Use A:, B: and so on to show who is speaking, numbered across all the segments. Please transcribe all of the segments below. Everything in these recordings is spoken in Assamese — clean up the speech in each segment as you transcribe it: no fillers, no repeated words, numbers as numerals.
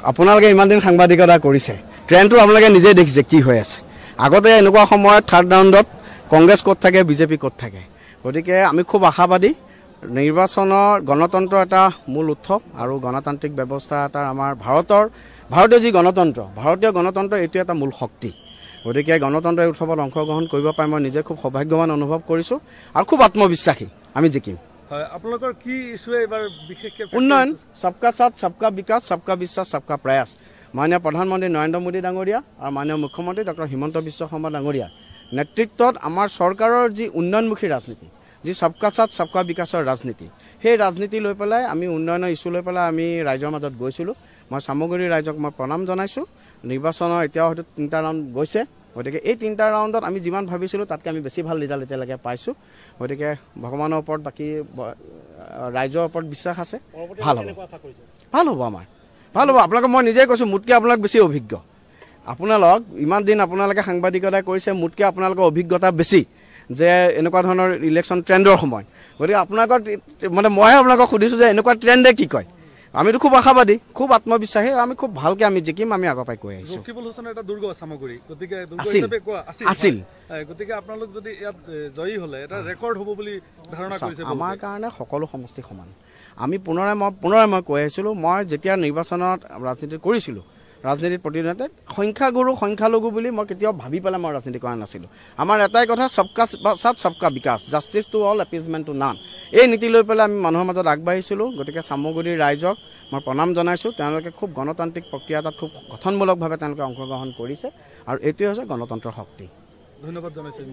A: আপোনালোকে ইমান দিন সাংবাদিকতা কৰিছে ট্ৰেণ্ডটো আপোনালোকে নিজে দেখিছে কি হৈ আছে আগতে এনেকুৱা সময়ত থাৰ্ড ৰাউণ্ডত কংগ্ৰেছ ক'ত থাকে বিজেপি ক'ত থাকে গতিকে আমি খুব আশাবাদী নিৰ্বাচনৰ গণতন্ত্ৰ এটা মূল উৎসৱ আৰু গণতান্ত্ৰিক ব্যৱস্থা এটা আমাৰ ভাৰতীয় যি গণতন্ত্ৰ ভাৰতীয় গণতন্ত্ৰ এইটো এটা মূল শক্তি গতিকে গণতন্ত্ৰ উৎসৱত অংশগ্ৰহণ কৰিব পাই মই নিজে খুব সৌভাগ্যৱান অনুভৱ কৰিছোঁ আৰু খুব আত্মবিশ্বাসী আমি জিকিম
B: আপোনালোকৰ কি ইছ্যু এবাৰ বিশেষকৈ
A: উন্নয়ন সবকা সাথ সবকা বিকাশ সবকা বিশ্বাস সবকা প্ৰয়াস মাননীয় প্ৰধানমন্ত্ৰী নৰেন্দ্ৰ মোদী ডাঙৰীয়া আৰু মাননীয় মুখ্যমন্ত্ৰী ডক্টৰ হিমন্ত বিশ্ব শৰ্মা ডাঙৰীয়া নেতৃত্বত আমাৰ চৰকাৰৰ যি উন্নয়নমুখী ৰাজনীতি যি সবকা সাথ সবকা বিকাশৰ ৰাজনীতি সেই ৰাজনীতি লৈ পেলাই আমি উন্নয়নৰ ইছ্যু লৈ পেলাই আমি ৰাইজৰ মাজত গৈছিলোঁ মই সামগ্ৰী ৰাইজক মই প্ৰণাম জনাইছোঁ নিৰ্বাচনৰ এতিয়াও হয়তো 3টা ৰাউণ্ড গৈছে গতিকে এই 3টা ৰাউণ্ডত আমি যিমান ভাবিছিলোঁ তাতকৈ আমি বেছি ভাল ৰিজাল্ট এতিয়ালৈকে পাইছোঁ গতিকে ভগৱানৰ ওপৰত বাকী ৰাইজৰ ওপৰত বিশ্বাস আছে ভাল হ'ব আমাৰ ভাল হ'ব আপোনালোকক মই নিজেই কৈছোঁ মোতকৈ আপোনালোক বেছি অভিজ্ঞ আপোনালোক ইমান দিন আপোনালোকে সাংবাদিকতা কৰিছে মোতকৈ আপোনালোকৰ অভিজ্ঞতা বেছি যে এনেকুৱা ধৰণৰ ইলেকশ্যন ট্ৰেণ্ডৰ সময় গতিকে আপোনালোকৰ মানে মইহে আপোনালোকক সুধিছোঁ যে এনেকুৱা ট্ৰেণ্ডে কি কয় আমিতো খুব আশাবাদী খুব আত্মবিশ্বাসী আমি খুব ভালকৈ আমি জিকিম আমি আগৰ পৰাই কৈ আহিছোঁ
B: ৰকিবুল হুছেইনৰ এটা দুৰ্গ সামগ্ৰী গতিকে দুৰ্গ হিচাপে কোৱা আছিল গতিকে আপোনালোক যদি ইয়াত জয়ী হ'লে এটা ৰেকৰ্ড হ'ব বুলি ধাৰণা কৰিছে
A: আমাৰ কাৰণে সকলো সমষ্টি সমান আমি পুনৰাই মই কৈ আহিছিলোঁ মই যেতিয়া নিৰ্বাচনত ৰাজনীতি কৰিছিলোঁ ৰাজনীতিত প্ৰতিদিনতে সংখ্যালঘু বুলি মই কেতিয়াও ভাবি পেলাই মই ৰাজনীতি কৰা নাছিলোঁ আমাৰ এটাই কথা সবকা সাথ সবকা বিকাশ justice to all appeasement to none এই নীতি লৈ পেলাই আমি মানুহৰ মাজত আগবাঢ়িছিলোঁ গতিকে সামগ্ৰীৰ ৰাইজক মই প্ৰণাম জনাইছোঁ তেওঁলোকে খুব গণতান্ত্ৰিক প্ৰক্ৰিয়া এটাত খুব গঠনমূলকভাৱে তেওঁলোকে অংশগ্ৰহণ কৰিছে আৰু এইটোৱে হৈছে গণতন্ত্ৰৰ শক্তি
B: ধন্যবাদ জনাইছোঁ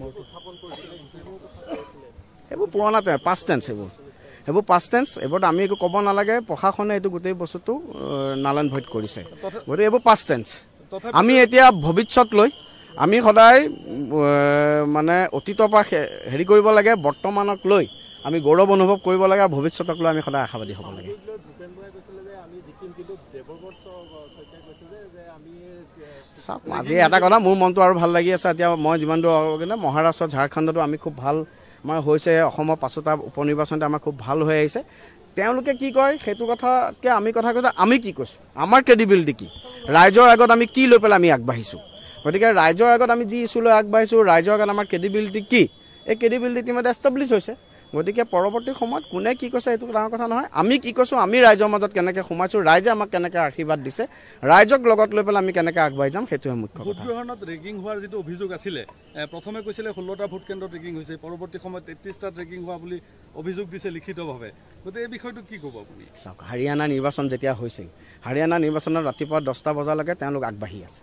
A: এইবোৰ পুৰণা পাষ্ট টেন্স এইবোৰ পাষ্ট টেন্স এইবোৰত আমি একো ক'ব নালাগে প্ৰশাসনে এইটো গোটেই বস্তুটো নালন ভইড কৰিছে গতিকে এইবোৰ পাষ্ট টেন্স আমি এতিয়া ভৱিষ্যত লৈ আমি সদায় মানে অতীতৰ পৰা হেৰি কৰিব লাগে বৰ্তমানক লৈ আমি গৌৰৱ অনুভৱ কৰিব লাগে আৰু ভৱিষ্যতক লৈ আমি সদায় আশাবাদী হ'ব লাগে চাওক আজি এটা কথা মোৰ মনটো আৰু ভাল লাগি আছে এতিয়া মই যিমান দূৰ মহাৰাষ্ট্ৰ ঝাৰখণ্ডতো আমি খুব ভাল আমাৰ হৈছে অসমৰ 5টা উপনিৰ্বাচনতে আমাৰ খুব ভাল হৈ আহিছে তেওঁলোকে কি কয় সেইটো কথাতকৈ আমি কথা কৈছোঁ আমি কি কৈছোঁ আমাৰ ক্ৰেডিবিলিটি কি ৰাইজৰ আগত আমি কি লৈ পেলাই আমি আগবাঢ়িছোঁ গতিকে ৰাইজৰ আগত আমি যি ইছ্যু লৈ আগবাঢ়িছোঁ ৰাইজৰ আগত আমাৰ ক্ৰেডিবিলিটি কি এই ক্ৰেডিবিলিটি মানে এষ্টাব্লিছ হৈছে গতিকে পৰৱৰ্তী সময়ত কোনে কি কৈছে এইটো ডাঙৰ কথা নহয় আমি কি কৈছোঁ আমি ৰাইজৰ মাজত কেনেকৈ সোমাইছোঁ ৰাইজে আমাক কেনেকৈ আশীৰ্বাদ দিছে ৰাইজক লগত লৈ পেলাই আমি কেনেকৈ আগবাঢ়ি যাম সেইটোৱে মুখ্য
B: ভোট গ্ৰহণত ৰেগিং হোৱাৰ যিটো অভিযোগ আছিলে প্ৰথমে কৈছিলে 16টা ভোট কেন্দ্ৰত ৰেগিং হৈছে পৰৱৰ্তী সময়ত 33টাত ৰেগিং হোৱা বুলি অভিযোগ দিছে লিখিতভাৱে গতিকে এই বিষয়টো কি ক'ব আপুনি
A: চাওক হাৰিয়ানা নিৰ্বাচন যেতিয়া হৈছিল হাৰিয়ানা নিৰ্বাচনত ৰাতিপুৱা 10টা বজালৈকে তেওঁলোক আগবাঢ়ি আছে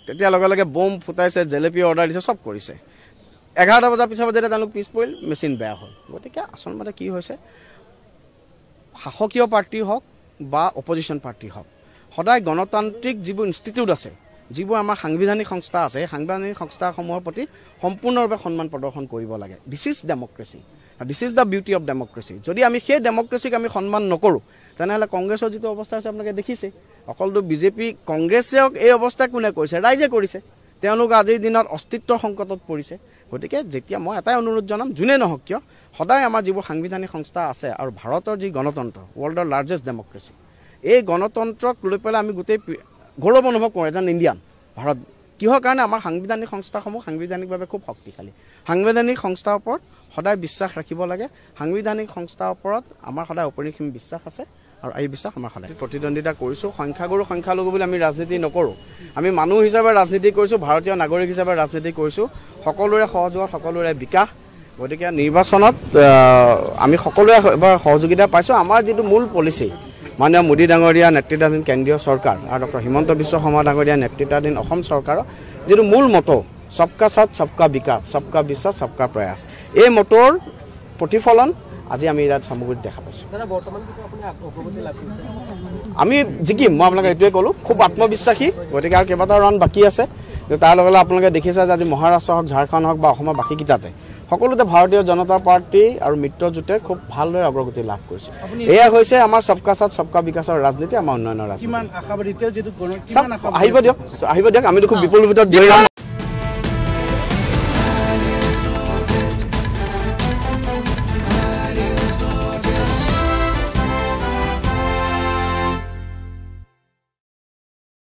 A: তেতিয়া লগে লগে বম ফুটাইছে জেলেপি অৰ্ডাৰ দিছে চব কৰিছে 11টা বজাৰ পিছত যেতিয়া তেওঁলোক পিছ পৰিল মেচিন বেয়া হ'ল গতিকে আচলতে কি হৈছে শাসকীয় পাৰ্টি হওক বা অপজিশ্যন পাৰ্টি হওক সদায় গণতান্ত্ৰিক যিবোৰ ইনষ্টিটিউট আছে যিবোৰ আমাৰ সাংবিধানিক সংস্থা আছে সেই সাংবিধানিক সংস্থাসমূহৰ প্ৰতি সম্পূৰ্ণৰূপে সন্মান প্ৰদৰ্শন কৰিব লাগে this is democracy this is the beauty of democracy যদি আমি সেই ডেমক্ৰেচিক আমি সন্মান নকৰোঁ তেনেহ'লে কংগ্ৰেছৰ যিটো অৱস্থা হৈছে আপোনালোকে দেখিছে অকলতো বিজেপি কংগ্ৰেছক এই অৱস্থা কোনে কৰিছে ৰাইজে কৰিছে তেওঁলোক আজিৰ দিনত অস্তিত্বৰ সংকটত পৰিছে গতিকে যেতিয়া মই এটাই অনুৰোধ জনাম যোনে নহওক কিয় সদায় আমাৰ যিবোৰ সাংবিধানিক সংস্থা আছে আৰু ভাৰতৰ যি গণতন্ত্ৰ ৱৰ্ল্ডৰ লাৰ্জেষ্ট ডেমক্ৰেচি এই গণতন্ত্ৰক লৈ পেলাই আমি গোটেই গৌৰৱ অনুভৱ কৰোঁ এজন ইণ্ডিয়ান ভাৰত কিহৰ কাৰণে আমাৰ সাংবিধানিক সংস্থাসমূহ সাংবিধানিকভাৱে খুব শক্তিশালী সাংবিধানিক সংস্থাৰ ওপৰত সদায় বিশ্বাস ৰাখিব লাগে সাংবিধানিক সংস্থাৰ ওপৰত আমাৰ সদায় অপৰিসীম বিশ্বাস আছে আৰু এই বিশ্বাস আমাৰ সদায় প্ৰতিদ্বন্দ্বিতা কৰিছোঁ সংখ্যালঘু বুলি আমি ৰাজনীতি নকৰোঁ আমি মানুহ হিচাপে ৰাজনীতি কৰিছোঁ ভাৰতীয় নাগৰিক হিচাপে ৰাজনীতি কৰিছোঁ সকলোৰে সহযোগত সকলোৰে বিকাশ গতিকে নিৰ্বাচনত আমি সকলোৰে এবাৰ সহযোগিতা পাইছোঁ আমাৰ যিটো মূল পলিচি মাননীয় মোদী ডাঙৰীয়া নেতৃত্বাধীন কেন্দ্ৰীয় চৰকাৰ আৰু ডক্টৰ হিমন্ত বিশ্ব শৰ্মা ডাঙৰীয়া নেতৃত্বাধীন অসম চৰকাৰৰ যিটো মূল মটো সবকা সাথ সবকা বিকাশ সবকা বিশ্বাস সবকা প্ৰয়াস এই মটোৰ প্ৰতিফলন আজি আমি ইয়াত সামগ্ৰীত দেখা পাইছোঁ আমি জিকিম মই আপোনালোকে এইটোৱে ক'লোঁ খুব আত্মবিশ্বাসী গতিকে আৰু কেইবাটাও ৰাউণ্ড বাকী আছে তাৰ লগে লগে আপোনালোকে দেখিছে যে আজি মহাৰাষ্ট্ৰ হওক ঝাৰখণ্ড হওক বা অসমৰ বাকীকেইটাতে সকলোতে ভাৰতীয় জনতা পাৰ্টি আৰু মিত্ৰজোঁটে খুব ভালদৰে অগ্ৰগতি লাভ কৰিছে এয়া হৈছে আমাৰ সবকা সাথ সবকা বিকাশৰ ৰাজনীতি আমাৰ উন্নয়নৰ ৰাজনীতি আহিব দিয়ক আমিতো খুব বিপুল ভিতৰত